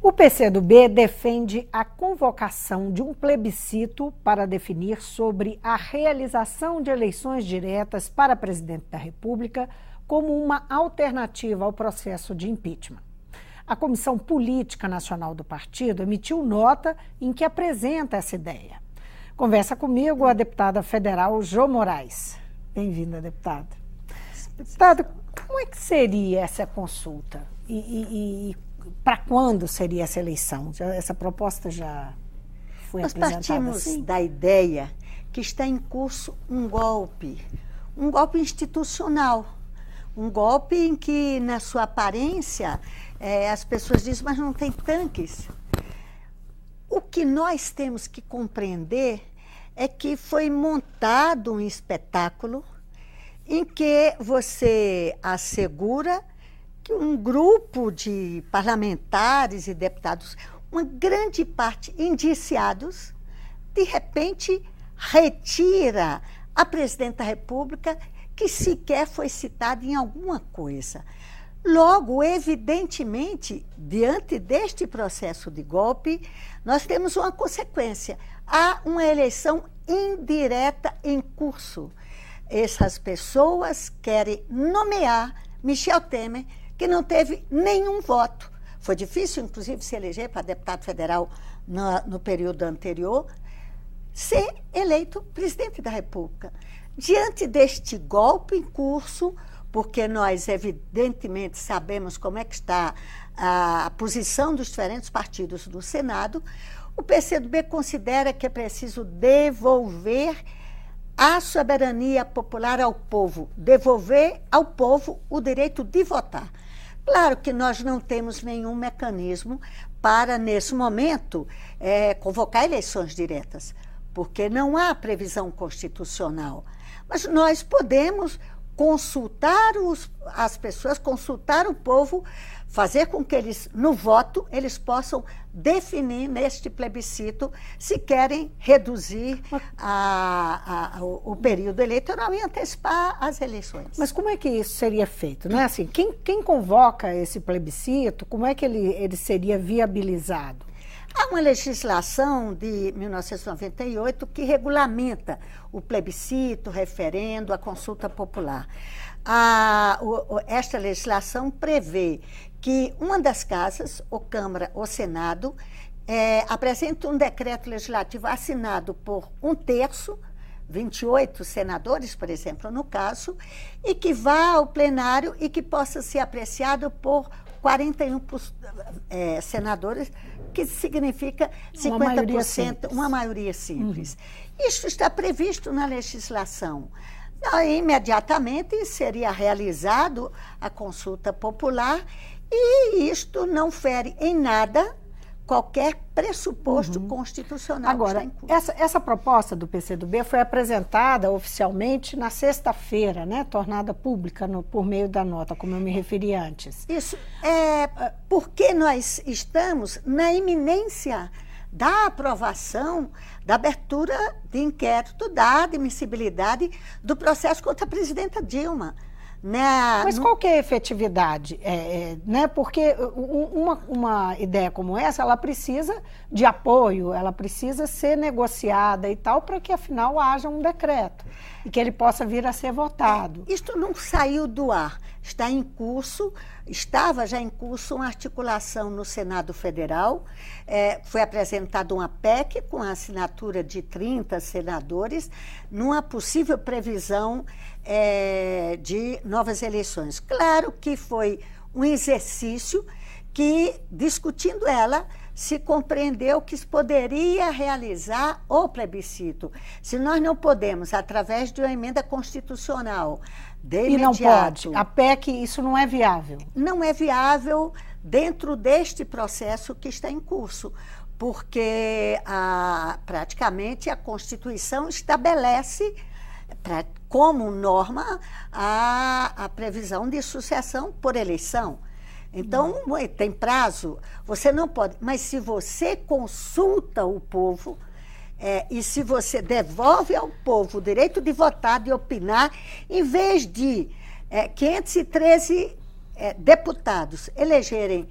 O PCdoB defende a convocação de um plebiscito para definir sobre a realização de eleições diretas para presidente da República como uma alternativa ao processo de impeachment. A Comissão Política Nacional do partido emitiu nota em que apresenta essa ideia. Conversa comigo a deputada federal Jô Moraes. Bem-vinda, deputada. Deputada, como é que seria essa consulta? E para quando seria essa eleição? Essa proposta já foi apresentada? Nós partimos da ideia que está em curso um golpe institucional, um golpe em que, na sua aparência, as pessoas dizem, mas não tem tanques. O que nós temos que compreender é que foi montado um espetáculo em que você assegura que um grupo de parlamentares e deputados, uma grande parte indiciados, de repente retira a presidente da República, que sequer foi citada em alguma coisa. Logo, evidentemente, diante deste processo de golpe, nós temos uma consequência. Há uma eleição indireta em curso. Essas pessoas querem nomear Michel Temer, que não teve nenhum voto. Foi difícil, inclusive, se eleger para deputado federal no período anterior, ser eleito presidente da República. Diante deste golpe em curso, porque nós, evidentemente, sabemos como é que está a posição dos diferentes partidos no Senado, o PCdoB considera que é preciso devolver a soberania popular ao povo, devolver ao povo o direito de votar. Claro que nós não temos nenhum mecanismo para, nesse momento, convocar eleições diretas, porque não há previsão constitucional. Mas nós podemos consultar as pessoas, consultar o povo, fazer com que eles, no voto, eles possam definir neste plebiscito se querem reduzir o período eleitoral e antecipar as eleições. Mas como é que isso seria feito? Não é assim, quem convoca esse plebiscito, como é que ele seria viabilizado? Há uma legislação de 1998 que regulamenta o plebiscito, o referendo, a consulta popular. Esta legislação prevê que uma das casas, ou Câmara ou Senado, apresente um decreto legislativo assinado por 1/3, 28 senadores, por exemplo, no caso, e que vá ao plenário e que possa ser apreciado por 41 senadores, que significa 50%, uma maioria simples. Isso está previsto na legislação. Imediatamente seria realizado a consulta popular e isto não fere em nada qualquer pressuposto constitucional. Agora, essa proposta do PCdoB foi apresentada oficialmente na sexta-feira, né, tornada pública por meio da nota, como eu me referi antes. Isso é porque nós estamos na iminência da aprovação, da abertura de inquérito, da admissibilidade do processo contra a presidenta Dilma. Mas qual que é a efetividade? Né? Porque uma ideia como essa, ela precisa de apoio, ela precisa ser negociada e tal, para que afinal haja um decreto e que ele possa vir a ser votado. Isto não saiu do ar, está em curso, estava já em curso uma articulação no Senado Federal, foi apresentada uma PEC com a assinatura de 30 senadores, numa possível previsão de novas eleições. Claro que foi um exercício que, discutindo ela, se compreendeu que se poderia realizar o plebiscito. Se nós não podemos, através de uma emenda constitucional, de imediato... E não pode. A PEC, isso não é viável. Não é viável dentro deste processo que está em curso, porque praticamente a Constituição estabelece como norma a previsão de sucessão por eleição. Então, tem prazo, você não pode. Mas se você consulta o povo, E se você devolve ao povo o direito de votar, de opinar, em vez de 513 deputados elegerem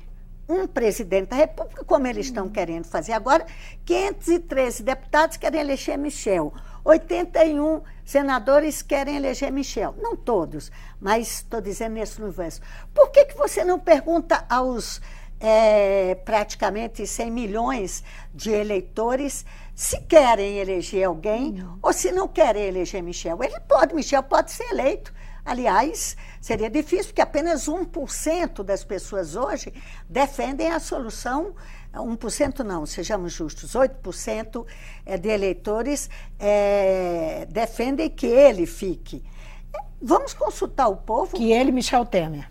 um presidente da República, como eles estão querendo fazer agora, 513 deputados querem eleger Michel, 81 senadores querem eleger Michel. Não todos, mas estou dizendo nesse universo. Por que você não pergunta aos praticamente 100 milhões de eleitores se querem eleger alguém ou se não querem eleger Michel? Michel pode ser eleito. Aliás, seria difícil, porque apenas 1% das pessoas hoje defendem a solução, 1% não, sejamos justos, 8% de eleitores defendem que ele fique. Vamos consultar o povo. Que ele, Michel Temer.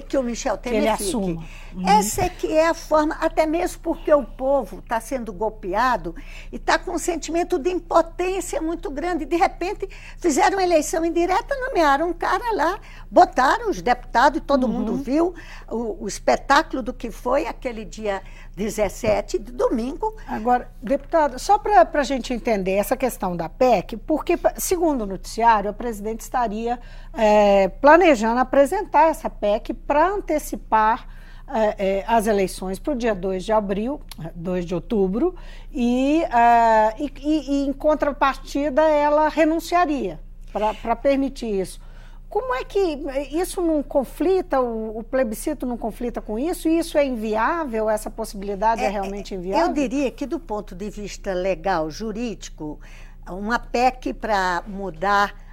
Que o Michel Temer que ele fique. assuma. Essa é que é a forma, até mesmo porque o povo está sendo golpeado e está com um sentimento de impotência muito grande. De repente, fizeram uma eleição indireta, nomearam um cara lá, botaram os deputados, e todo mundo viu o espetáculo do que foi aquele dia 17 de domingo. Agora, deputada, só para a gente entender essa questão da PEC, porque, segundo o noticiário, a presidente estaria planejando apresentar essa PEC para antecipar as eleições para o dia 2 de outubro, e em contrapartida ela renunciaria para permitir isso. Como é que isso não conflita, o plebiscito não conflita com isso? E isso é inviável? Essa possibilidade é realmente inviável? Eu diria que, do ponto de vista legal, jurídico, uma PEC para mudar,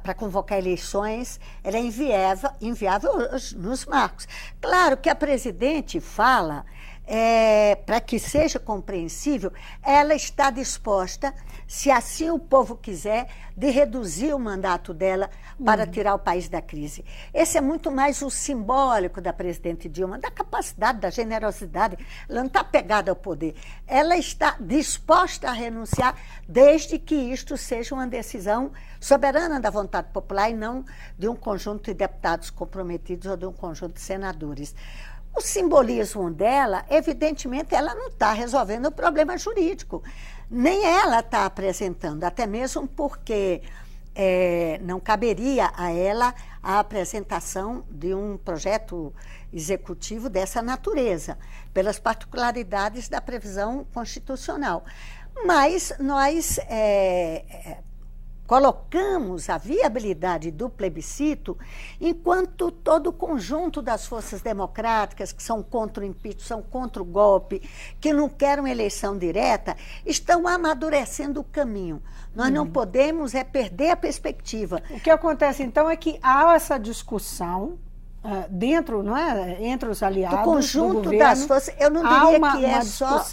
para convocar eleições, ela é inviável nos marcos. Claro que a presidente fala, para que seja compreensível, ela está disposta, se assim o povo quiser, de reduzir o mandato dela para tirar o país da crise. Esse é muito mais o simbólico da presidente Dilma, da capacidade, da generosidade. Ela não está pegada ao poder. Ela está disposta a renunciar, desde que isto seja uma decisão soberana da vontade popular e não de um conjunto de deputados comprometidos ou de um conjunto de senadores. O simbolismo dela, evidentemente, ela não está resolvendo o problema jurídico. Nem ela está apresentando, até mesmo porque não caberia a ela a apresentação de um projeto executivo dessa natureza, pelas particularidades da previsão constitucional. Mas nós colocamos a viabilidade do plebiscito enquanto todo o conjunto das forças democráticas que são contra o impeachment, são contra o golpe, que não querem uma eleição direta, estão amadurecendo o caminho. Nós não podemos perder a perspectiva. O que acontece, então, é que há essa discussão dentro, não é? Entre os aliados do conjunto do governo, das forças. Eu não diria que é só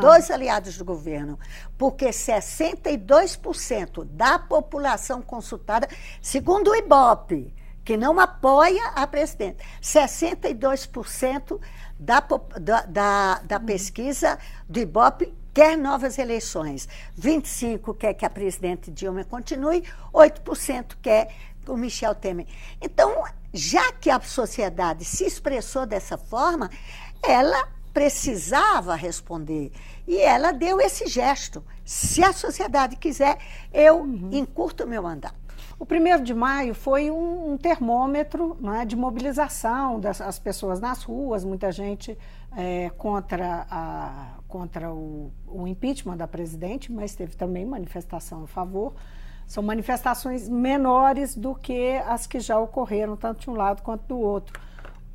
dois aliados do governo, porque 62% da população consultada, segundo o Ibope, que não apoia a presidente, 62% da pesquisa do Ibope quer novas eleições, 25% quer que a presidente Dilma continue, 8% quer o Michel Temer. Então, já que a sociedade se expressou dessa forma, ela precisava responder. E ela deu esse gesto. Se a sociedade quiser, eu encurto o meu mandato. O 1º de maio foi um termômetro, não é, de mobilização das pessoas nas ruas, muita gente contra o impeachment da presidente, mas teve também manifestação a favor. São manifestações menores do que as que já ocorreram, tanto de um lado quanto do outro.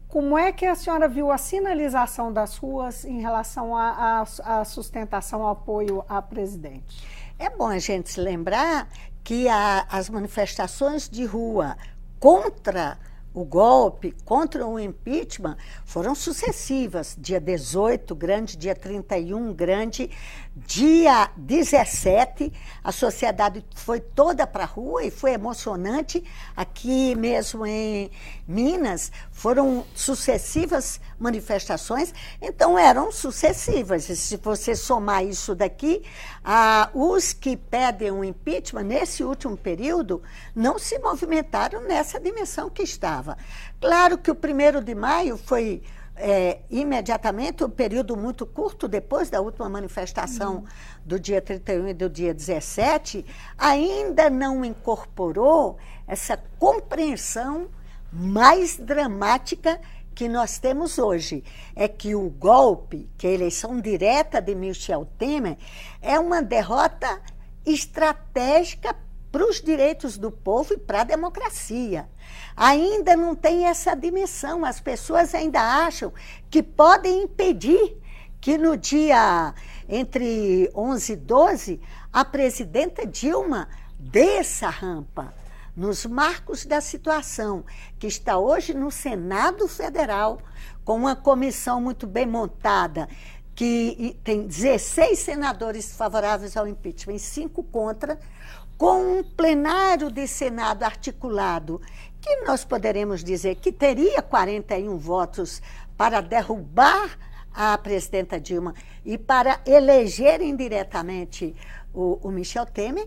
Como é que a senhora viu a sinalização das ruas em relação à sustentação, ao apoio à presidente? É bom a gente se lembrar que as manifestações de rua contra o golpe, contra o impeachment, foram sucessivas. Dia 18, grande, dia 31, grande, dia 17, a sociedade foi toda para a rua e foi emocionante. Aqui mesmo em Minas, foram sucessivas manifestações, então eram sucessivas. E se você somar isso daqui, os que pedem o impeachment, nesse último período, não se movimentaram nessa dimensão que estava. Claro que o 1º de maio foi imediatamente, um período muito curto depois da última manifestação do dia 31 e do dia 17, ainda não incorporou essa compreensão mais dramática que nós temos hoje. É que o golpe, que a eleição direta de Michel Temer, é uma derrota estratégica para os direitos do povo e para a democracia. Ainda não tem essa dimensão. As pessoas ainda acham que podem impedir que no dia entre 11 e 12, a presidenta Dilma desça a rampa nos marcos da situação, que está hoje no Senado Federal, com uma comissão muito bem montada, que tem 16 senadores favoráveis ao impeachment e 5 contra, com um plenário de Senado articulado, que nós poderemos dizer que teria 41 votos para derrubar a presidenta Dilma e para eleger indiretamente o Michel Temer.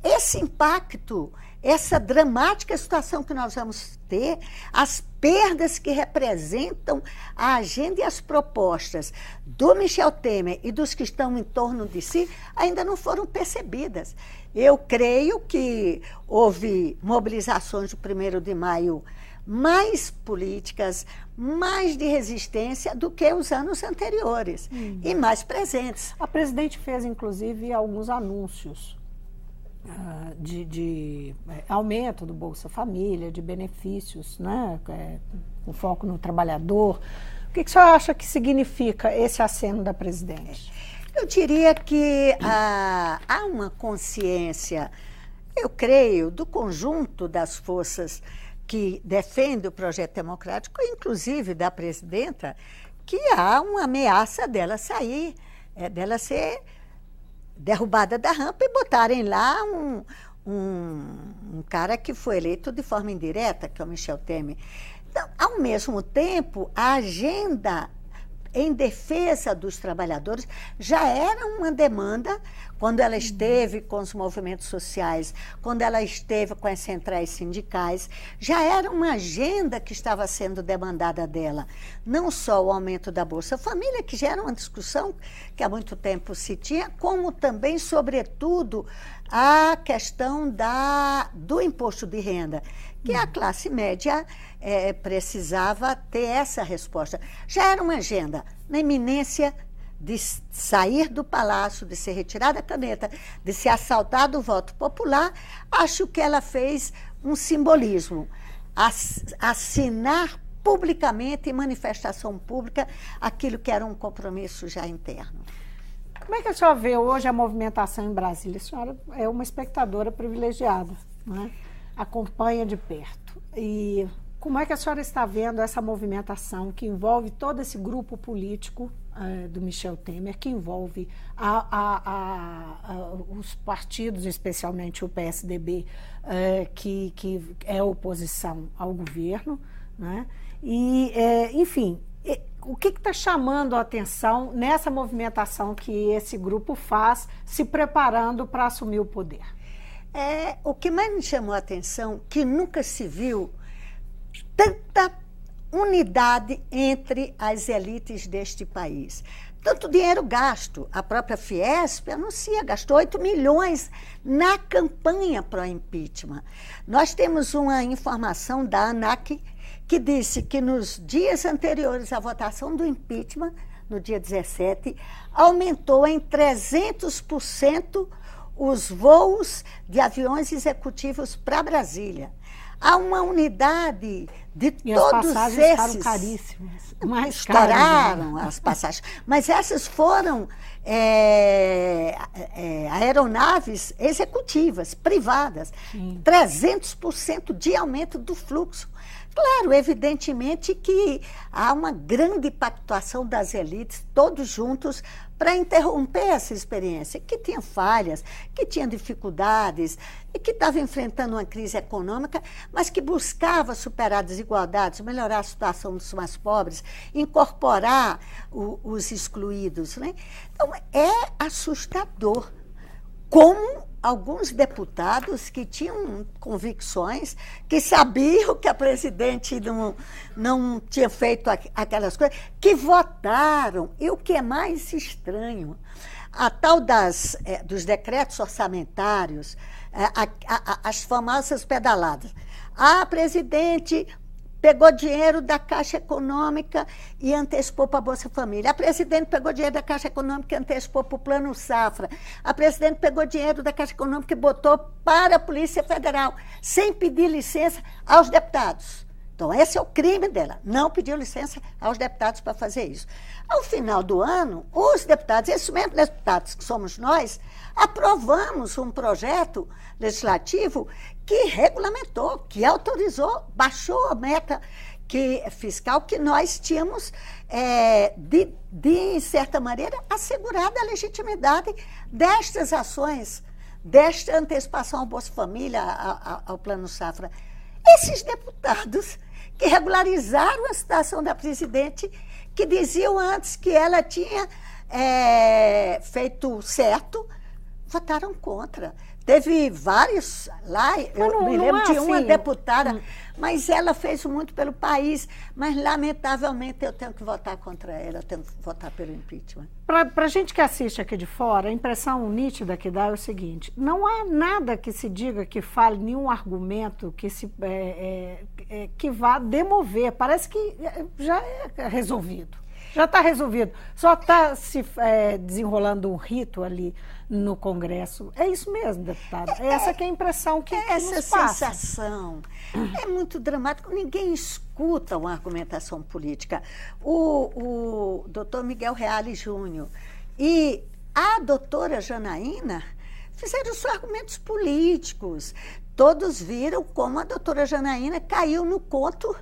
Esse impacto, essa dramática situação que nós vamos ter, as perdas que representam a agenda e as propostas do Michel Temer e dos que estão em torno de si, ainda não foram percebidas. Eu creio que houve mobilizações do 1º de maio mais políticas, mais de resistência do que os anos anteriores, e mais presentes. A presidente fez, inclusive, alguns anúncios de aumento do Bolsa Família, de benefícios, né, com foco no trabalhador. O que o senhor acha que significa esse aceno da presidente? Eu diria que há uma consciência, eu creio, do conjunto das forças que defendem o projeto democrático, inclusive da presidenta, que há uma ameaça dela sair, dela ser derrubada da rampa e botarem lá um cara que foi eleito de forma indireta, que é o Michel Temer. Então, ao mesmo tempo, a agenda em defesa dos trabalhadores já era uma demanda quando ela esteve com os movimentos sociais, quando ela esteve com as centrais sindicais, já era uma agenda que estava sendo demandada dela. Não só o aumento da Bolsa Família, que já era uma discussão que há muito tempo se tinha, como também, sobretudo, a questão do imposto de renda, que a classe média precisava ter essa resposta. Já era uma agenda na iminência de sair do palácio, de ser retirada a caneta, de ser assaltado o voto popular. Acho que ela fez um simbolismo, assinar publicamente, em manifestação pública, aquilo que era um compromisso já interno. Como é que a senhora vê hoje a movimentação em Brasília? A senhora é uma espectadora privilegiada, não é? Acompanha de perto. E como é que a senhora está vendo essa movimentação que envolve todo esse grupo político do Michel Temer, que envolve os partidos, especialmente o PSDB, que é oposição ao governo, né? E, enfim, o que está chamando a atenção nessa movimentação que esse grupo faz, se preparando para assumir o poder? O que mais me chamou a atenção, que nunca se viu tanta unidade entre as elites deste país. Tanto dinheiro gasto. A própria Fiesp anuncia, gastou 8 milhões na campanha pró-impeachment. Nós temos uma informação da ANAC que disse que nos dias anteriores à votação do impeachment, no dia 17, aumentou em 300% os voos de aviões executivos para Brasília. Há uma unidade de e todos as passagens esses. Ficaram caríssimas. Mais estouraram caras, né? as passagens. Mas essas foram aeronaves executivas, privadas. Sim. 300% de aumento do fluxo. Claro, evidentemente que há uma grande pactuação das elites, todos juntos, para interromper essa experiência, que tinha falhas, que tinha dificuldades, e que estava enfrentando uma crise econômica, mas que buscava superar desigualdades, melhorar a situação dos mais pobres, incorporar os excluídos, né? Então, é assustador como alguns deputados que tinham convicções, que sabiam que a presidente não tinha feito aquelas coisas, que votaram. E o que é mais estranho, a tal dos decretos orçamentários, as famosas pedaladas. A presidente pegou dinheiro da Caixa Econômica e antecipou para a Bolsa Família. A presidente pegou dinheiro da Caixa Econômica e antecipou para o Plano Safra. A presidente pegou dinheiro da Caixa Econômica e botou para a Polícia Federal, sem pedir licença aos deputados. Então, esse é o crime dela, não pediu licença aos deputados para fazer isso. Ao final do ano, os deputados, esses mesmos deputados que somos nós, aprovamos um projeto legislativo que regulamentou, que autorizou, baixou a meta fiscal que nós tínhamos, de certa maneira, assegurada a legitimidade destas ações, desta antecipação ao Bolsa Família, ao Plano Safra. Esses deputados que regularizaram a situação da presidente, que diziam antes que ela tinha feito certo, votaram contra. Teve vários lá, eu me lembro de uma deputada, mas ela fez muito pelo país, mas lamentavelmente eu tenho que votar contra ela, eu tenho que votar pelo impeachment. Para a gente que assiste aqui de fora, a impressão nítida que dá é o seguinte: não há nada que se diga, que fale, nenhum argumento que vá demover. Parece que já é resolvido. Já está resolvido. Só está se desenrolando um rito ali no Congresso. É isso mesmo, deputada. Essa que é a impressão que nos passa. Essa sensação é muito dramática. Ninguém escuta uma argumentação política. O doutor Miguel Reale Júnior e a doutora Janaína fizeram seus argumentos políticos. Todos viram como a doutora Janaína caiu no conto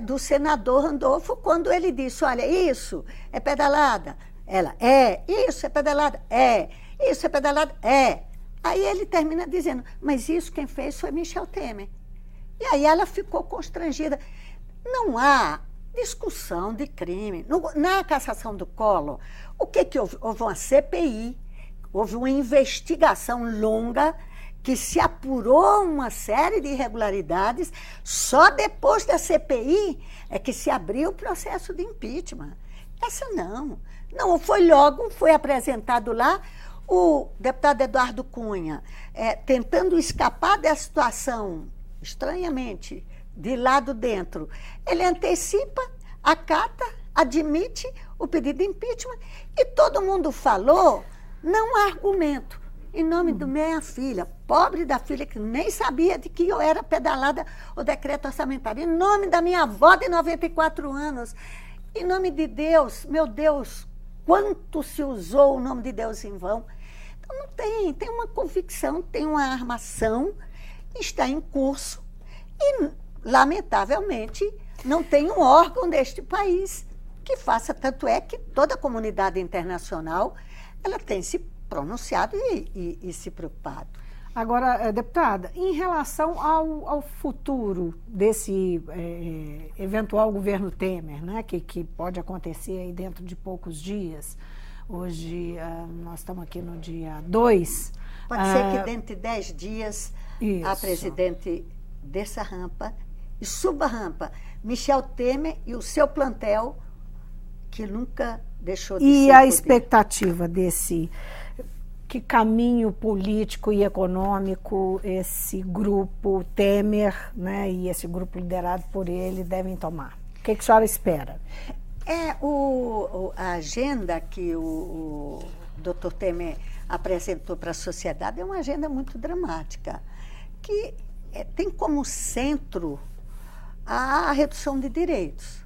do senador Randolfo, quando ele disse: olha, isso é pedalada. Ela, isso é pedalada. Isso é pedalada. Aí ele termina dizendo: mas isso quem fez foi Michel Temer. E aí ela ficou constrangida. Não há discussão de crime. Na cassação do Collor, o que houve? Houve uma CPI, houve uma investigação longa, que se apurou uma série de irregularidades. Só depois da CPI é que se abriu o processo de impeachment. Essa não. Não, foi apresentado lá o deputado Eduardo Cunha, tentando escapar da situação, estranhamente, de lado dentro. Ele antecipa, acata, admite o pedido de impeachment e todo mundo falou, não há argumento. Em nome da minha filha, pobre da filha, que nem sabia de que eu era pedalada o decreto orçamentário. Em nome da minha avó de 94 anos. Em nome de Deus, meu Deus, quanto se usou o nome de Deus em vão. Então não tem uma convicção, tem uma armação, está em curso e, lamentavelmente, não tem um órgão deste país que faça. Tanto é que toda a comunidade internacional ela tem se pronunciado e se preocupado. Agora, deputada, em relação ao futuro desse eventual governo Temer, né, que pode acontecer aí dentro de poucos dias, hoje nós estamos aqui no dia 2. Pode ser que dentro de 10 dias isso. A presidente desça a rampa e suba a rampa Michel Temer e o seu plantel, que nunca deixou de ser E a poder. expectativa desse... Que caminho político e econômico esse grupo Temer, né, e esse grupo liderado por ele devem tomar? O que a senhora espera? A agenda que o Dr. Temer apresentou para a sociedade é uma agenda muito dramática, que tem como centro a redução de direitos.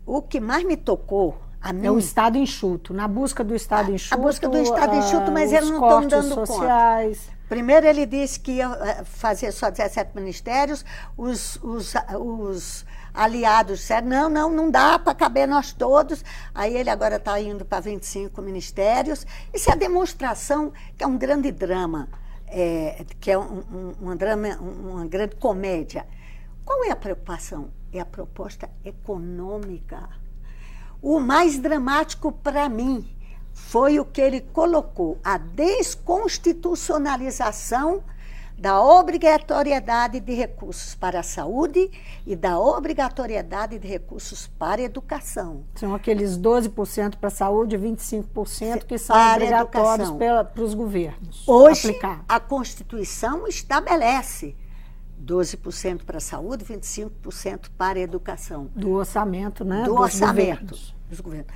O que mais me tocou é o Estado enxuto, na busca do Estado enxuto. A busca do Estado enxuto, mas eles não estão dando sociais. Conta. Primeiro ele disse que ia fazer só 17 ministérios, os aliados disseram, não dá para caber nós todos, aí ele agora está indo para 25 ministérios. Isso é a demonstração que é um grande drama, que é uma grande comédia. Qual é a preocupação? É a proposta econômica. O mais dramático para mim foi o que ele colocou, a desconstitucionalização da obrigatoriedade de recursos para a saúde e da obrigatoriedade de recursos para a educação. São aqueles 12% para a saúde e 25% que são para obrigatórios para os governos Hoje, aplicar. A Constituição estabelece 12% para a saúde, 25% para a educação. Do orçamento, né? Do orçamento dos governos.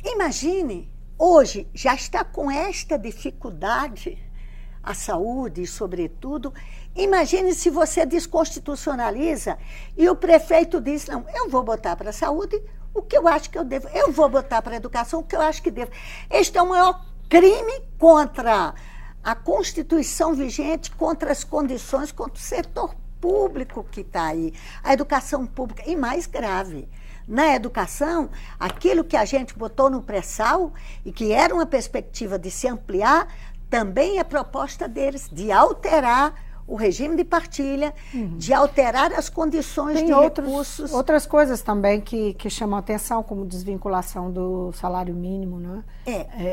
Imagine, hoje já está com esta dificuldade a saúde, e sobretudo, imagine se você desconstitucionaliza e o prefeito diz, não, eu vou botar para a saúde o que eu acho que eu devo, eu vou botar para a educação o que eu acho que devo. Este é o maior crime contra a Constituição vigente, contra as condições, contra o setor público que está aí, a educação pública, e mais grave. Na educação, aquilo que a gente botou no pré-sal e que era uma perspectiva de se ampliar, também é proposta deles de alterar o regime de partilha, de alterar as condições de recursos. Outras coisas também que chamam atenção, como desvinculação do salário mínimo, né?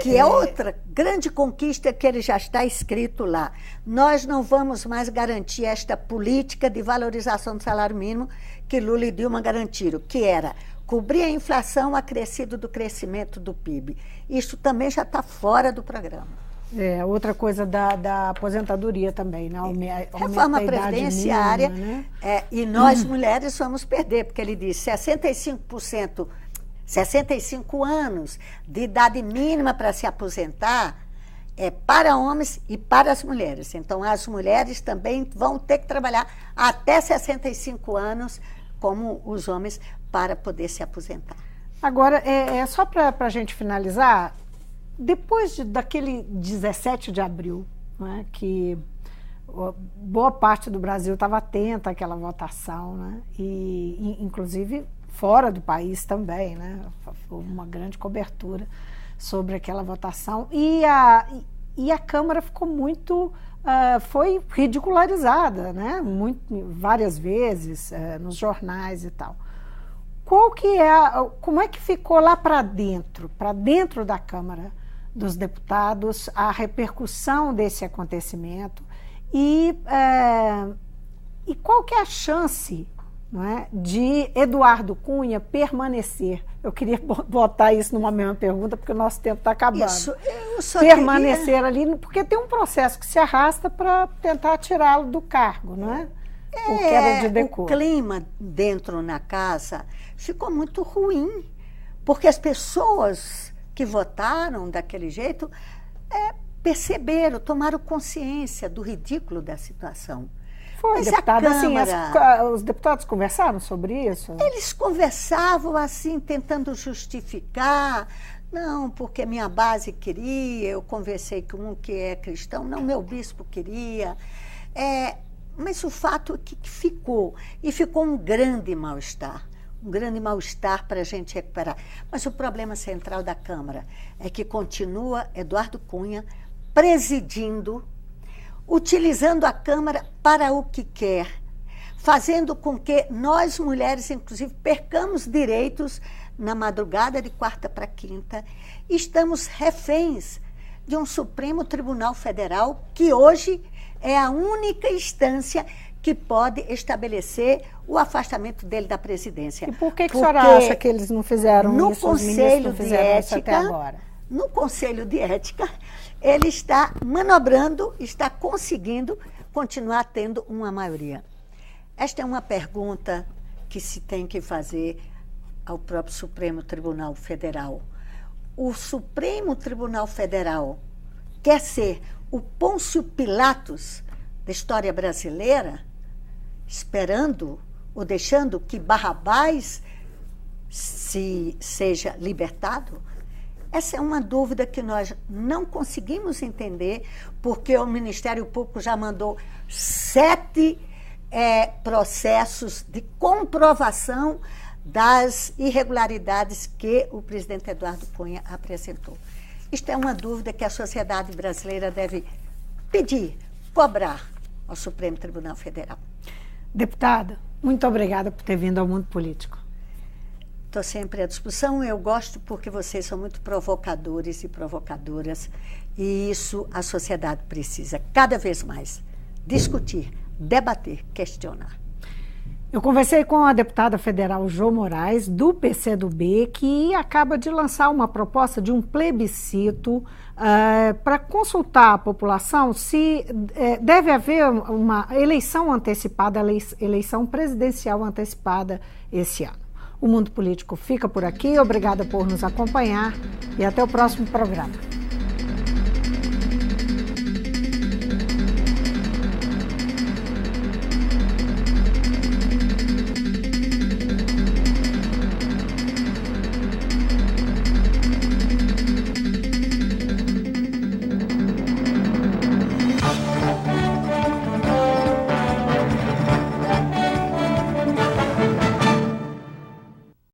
Que é outra grande conquista que ele já está escrito lá. Nós não vamos mais garantir esta política de valorização do salário mínimo que Lula e Dilma garantiram, que era cobrir a inflação acrescido do crescimento do PIB. Isso também já está fora do programa. Outra coisa da aposentadoria também, né? Reforma previdenciária, mínima, né? E nós mulheres vamos perder, porque ele diz 65%, 65 anos de idade mínima para se aposentar é para homens e para as mulheres. Então, as mulheres também vão ter que trabalhar até 65 anos, como os homens, para poder se aposentar. Agora, só para a gente finalizar, depois daquele 17 de abril, né, que boa parte do Brasil estava atenta àquela votação, né, e inclusive fora do país também, né, houve uma grande cobertura sobre aquela votação, e a Câmara ficou muito, foi ridicularizada, né, várias vezes nos jornais e tal. Como é que ficou lá para dentro da Câmara dos Deputados, a repercussão desse acontecimento e qual que é a chance, não é, de Eduardo Cunha permanecer? Eu queria botar isso numa mesma pergunta, porque o nosso tempo está acabando. Isso, eu só permanecer ali, porque tem um processo que se arrasta para tentar tirá-lo do cargo, não é? Por queda de decoro. O clima dentro na casa ficou muito ruim, porque as pessoas que votaram daquele jeito perceberam, tomaram consciência do ridículo da situação. Foi, mas deputada, a Câmara, assim, os deputados conversaram sobre isso? Eles conversavam assim, tentando justificar. Não, porque minha base queria, eu conversei com um que é cristão, não, meu bispo queria. Mas o fato é que ficou, e ficou um grande mal-estar para a gente recuperar. Mas o problema central da Câmara é que continua Eduardo Cunha presidindo, utilizando a Câmara para o que quer, fazendo com que nós, mulheres, inclusive, percamos direitos na madrugada de quarta para quinta. Estamos reféns de um Supremo Tribunal Federal que hoje é a única instância que pode estabelecer o afastamento dele da presidência. E por que a senhora acha que eles não fizeram no isso? Conselho de Ética, no Conselho de Ética, ele está manobrando, está conseguindo continuar tendo uma maioria. Esta é uma pergunta que se tem que fazer ao próprio Supremo Tribunal Federal. O Supremo Tribunal Federal quer ser o Pôncio Pilatos da história brasileira, esperando ou deixando que Barrabás seja libertado? Essa é uma dúvida que nós não conseguimos entender, porque o Ministério Público já mandou 7 processos de comprovação das irregularidades que o presidente Eduardo Cunha apresentou. Isto é uma dúvida que a sociedade brasileira deve pedir, cobrar ao Supremo Tribunal Federal. Deputada, muito obrigada por ter vindo ao Mundo Político. estou sempre à disposição. Eu gosto porque vocês são muito provocadores e provocadoras, e isso a sociedade precisa cada vez mais discutir, debater, questionar. Eu conversei com a deputada federal Jo Moraes, do PCdoB, que acaba de lançar uma proposta de um plebiscito para consultar a população se deve haver uma eleição antecipada, eleição presidencial antecipada esse ano. O Mundo Político fica por aqui. Obrigada por nos acompanhar e até o próximo programa.